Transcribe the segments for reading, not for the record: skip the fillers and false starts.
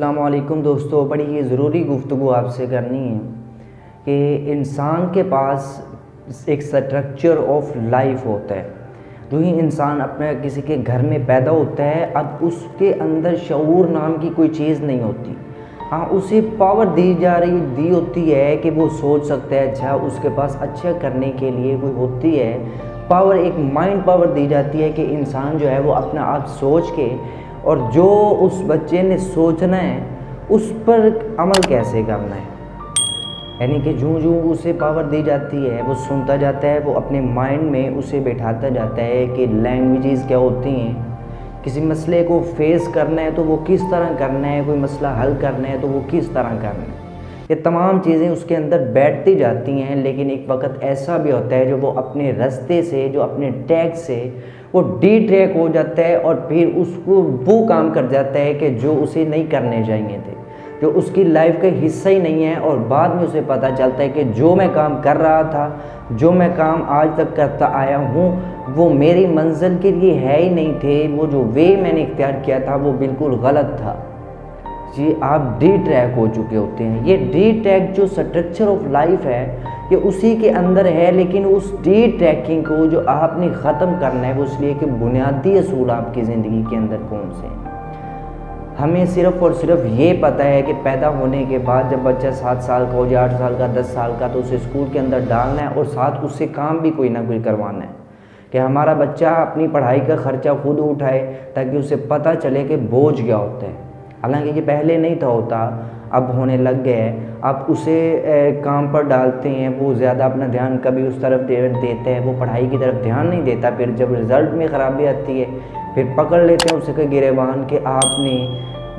अस्सलामुअलैकुम दोस्तों, बड़ी ही ज़रूरी गुफ्तगू आपसे करनी है कि इंसान के पास एक स्ट्रक्चर ऑफ लाइफ होता है। जो ही इंसान अपने किसी के घर में पैदा होता है, अब उसके अंदर शऊर नाम की कोई चीज़ नहीं होती। हाँ, उसे पावर दी होती है कि वो सोच सकता है, अच्छा उसके पास अच्छा करने के लिए कोई होती है पावर, एक माइंड पावर दी जाती है कि इंसान जो है वो अपना आप सोच के और जो उस बच्चे ने सोचना है उस पर अमल कैसे करना है। यानी कि जूँ जूँ उसे पावर दी जाती है वो सुनता जाता है, वो अपने माइंड में उसे बैठाता जाता है कि लैंग्वेजेस क्या होती हैं, किसी मसले को फेस करना है तो वो किस तरह करना है, कोई मसला हल करना है तो वो किस तरह करना है। ये तमाम चीज़ें उसके अंदर बैठती जाती हैं। लेकिन एक वक्त ऐसा भी होता है जो वो अपने रास्ते से, जो अपने ट्रैक से वो डी ट्रैक हो जाता है और फिर उसको वो काम कर जाता है कि जो उसे नहीं करने चाहिए थे, जो उसकी लाइफ का हिस्सा ही नहीं है। और बाद में उसे पता चलता है कि जो मैं काम कर रहा था, जो मैं काम आज तक करता आया हूँ, वो मेरी मंजिल के लिए है ही नहीं थे। वो जो वे मैंने इख्तियार किया था वो बिल्कुल गलत था जी। आप डी ट्रैक हो चुके होते हैं। ये डी ट्रैक जो स्ट्रक्चर ऑफ लाइफ है ये उसी के अंदर है। लेकिन उस डी ट्रैकिंग को जो आपने ख़त्म करना है वो इसलिए कि बुनियादी असूल आपकी ज़िंदगी के अंदर कौन से हैं। हमें सिर्फ़ और सिर्फ ये पता है कि पैदा होने के बाद जब बच्चा 7 साल का हो जाए, 8 साल का, 10 साल का, तो उसे स्कूल के अंदर डालना है और साथ उससे काम भी कोई ना कोई करवाना है कि हमारा बच्चा अपनी पढ़ाई का ख़र्चा खुद उठाए ताकि उसे पता चले कि बोझ क्या होता है। हालांकि ये पहले नहीं था होता, अब होने लग गया है। आप उसे काम पर डालते हैं, वो ज़्यादा अपना ध्यान कभी उस तरफ देता है, वो पढ़ाई की तरफ ध्यान नहीं देता। फिर जब रिज़ल्ट में ख़राबी आती है फिर पकड़ लेते हैं उसके गिरेबान कि आपने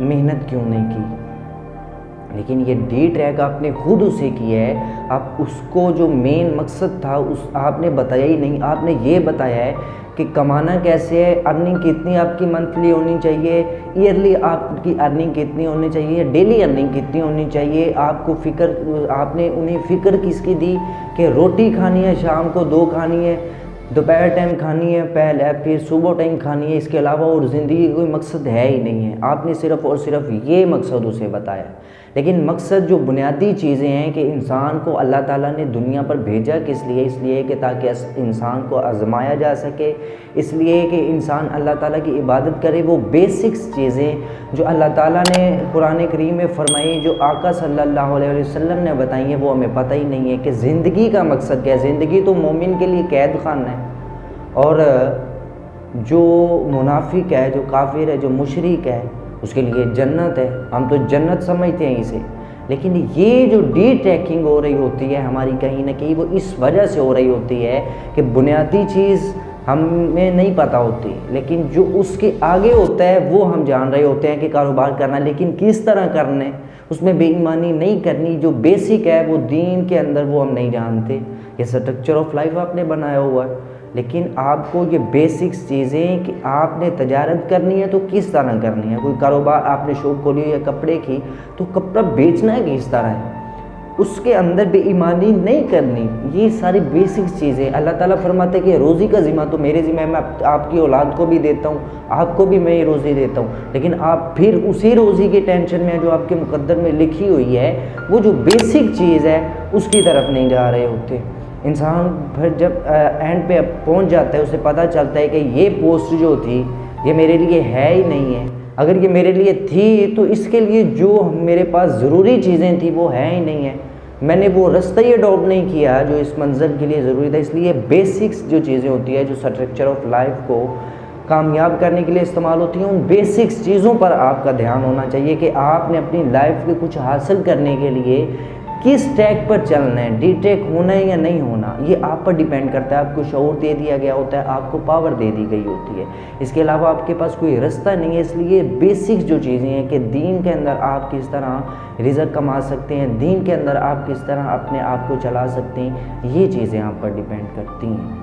मेहनत क्यों नहीं की। लेकिन ये डी ट्रैक आपने खुद उसे किया है। आप उसको जो मेन मकसद था उस आपने बताया ही नहीं। आपने ये बताया है कि कमाना कैसे है, अर्निंग कितनी आपकी मंथली होनी चाहिए, ईयरली आपकी अर्निंग कितनी होनी चाहिए, डेली अर्निंग कितनी होनी चाहिए। आपको फ़िक्र, आपने उन्हें फ़िक्र किसकी दी कि रोटी खानी है, शाम को 2 खानी है, दोपहर टाइम खानी है, पहले फिर सुबह टाइम खानी है। इसके अलावा और ज़िंदगी का कोई मकसद है ही नहीं है। आपने सिर्फ़ और सिर्फ ये मकसद उसे बताया। लेकिन मकसद जो बुनियादी चीज़ें हैं कि इंसान को अल्लाह ताला ने दुनिया पर भेजा किस लिए, इसलिए कि ताकि इंसान को आजमाया जा सके, इसलिए कि इंसान अल्लाह ताला की इबादत करे। वो बेसिक्स चीज़ें जो अल्लाह ताला ने कुरान करीम में फरमाई, जो आका सल्लल्लाहु अलैहि वसल्लम ने बताई हैं, वो हमें पता ही नहीं है कि ज़िंदगी का मकसद क्या है। ज़िंदगी तो मोमिन के लिए कैद खाना है और जो मुनाफिक है, जो काफिर है, जो मुशरिक है, उसके लिए जन्नत है। हम तो जन्नत समझते हैं इसे। लेकिन ये जो डी ट्रैकिंग हो रही होती है हमारी, कहीं ना कहीं वो इस वजह से हो रही होती है कि बुनियादी चीज़ हमें नहीं पता होती, लेकिन जो उसके आगे होता है वो हम जान रहे होते हैं कि कारोबार करना, लेकिन किस तरह करना है, उसमें बेईमानी नहीं करनी। जो बेसिक है वो दीन के अंदर वो हम नहीं जानते। ये स्ट्रक्चर ऑफ लाइफ आपने बनाया हुआ है, लेकिन आपको ये बेसिक्स चीज़ें कि आपने तजारत करनी है तो किस तरह करनी है। कोई कारोबार आपने शॉप खोली है कपड़े की, तो कपड़ा बेचना है किस तरह है, उसके अंदर बेईमानी नहीं करनी। ये सारी बेसिक्स चीज़ें अल्लाह ताला फरमाते हैं कि रोज़ी का ज़िम्मा तो मेरे ज़िम्मे, मैं आपकी औलाद को भी देता हूँ, आपको भी मैं ये रोज़ी देता हूँ। लेकिन आप फिर उसी रोज़ी के टेंशन में जो आपके मुकद्दर में लिखी हुई है, वो जो बेसिक चीज़ है उसकी तरफ नहीं जा रहे होते। इंसान फिर जब एंड पे पहुंच जाता है उसे पता चलता है कि ये पोस्ट जो थी ये मेरे लिए है ही नहीं है। अगर ये मेरे लिए थी तो इसके लिए जो मेरे पास ज़रूरी चीज़ें थी वो है ही नहीं है। मैंने वो रास्ता ही अडॉप्ट नहीं किया जो इस मंजिल के लिए ज़रूरी था। इसलिए बेसिक्स जो चीज़ें होती है, जो स्ट्रक्चर ऑफ लाइफ को कामयाब करने के लिए इस्तेमाल होती हैं, उन बेसिक्स चीज़ों पर आपका ध्यान होना चाहिए कि आपने अपनी लाइफ के कुछ हासिल करने के लिए किस ट्रैक पर चलना है, डी ट्रैक होना है या नहीं होना, ये आप पर डिपेंड करता है। आपको शऊर दे दिया गया होता है, आपको पावर दे दी गई होती है, इसके अलावा आपके पास कोई रास्ता नहीं है। इसलिए बेसिक्स जो चीज़ें हैं कि दीन के अंदर आप किस तरह रिज़्क कमा सकते हैं, दीन के अंदर आप किस तरह अपने आप को चला सकते हैं, ये चीज़ें आप पर डिपेंड करती हैं।